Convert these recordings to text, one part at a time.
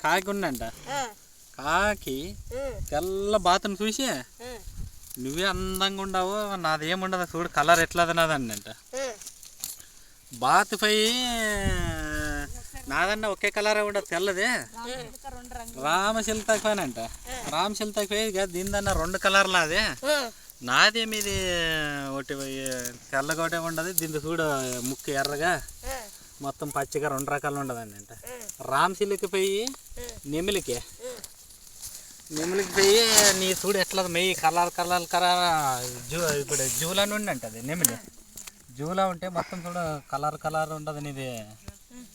కాకి ఉండంట. కాకి తెల్ల బాతును చూసి నువ్వే అందంగా ఉండవు, నాదేముండదు చూడు కలర్ ఎట్లదన్నదంట. బాతుపై నాదన్న ఒకే కలర్ ఉండదు తెల్లదే. రామశిల్తకి పైన అంట. రామశిల్తకి పోయి దీనిదన్న 2 కలర్లు అదే. నాదేమిది ఒకటి తెల్లగా ఒకటే ఉండదు, దీంతో చూడు ముక్కు ఎర్రగా మొత్తం పచ్చిగా 2 రకాలు ఉండదండి అంట. రామశిల్కి పోయి నెమిలికి పోయి నీ చూడు ఎట్లా మెయ్యి కలర్ ఇప్పుడు జూలా నుండి అంట. అది నెమిలి జూలా ఉంటే మొత్తం చూడు కలర్ ఉండదు నీది,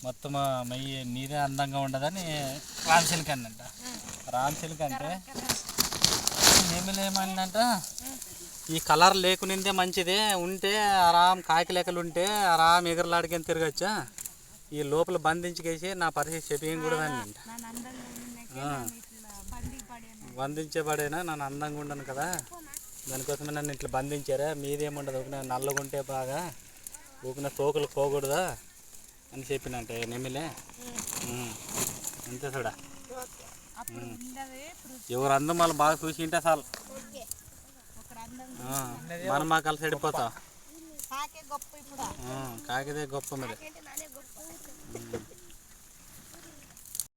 మొత్తం మెయ్యి నీదే అందంగా ఉండదని రామశిల్కి అందంట. రామశిల్కి అంటే నెమిలి ఏమందంట, ఈ కలర్ లేకునిందే మంచిదే, ఉంటే ఆరాం కాకి లెక్కలు ఉంటే ఆరాం ఎగరలాడికని తిరగచ్చా, ఈ లోపల బంధించుకేసి నా పరిస్థితి చెప్పకూడదని అంట. బంధించబడేనా నన్ను అందంగా ఉండను కదా, దానికోసమే నన్ను ఇట్లా బంధించారా, మీదేముండదు ఊపిన నల్లగుంటే బాగా ఊపిన తోకలు పోకూడదా అని చెప్పినంట నెమిలే. అంతే చూడ, ఎవరు అందం వాళ్ళు బాగా చూసింటే చాలు మనం మా కలిసి వెళ్ళిపోతాం. కాకిదే గొప్ప మరి.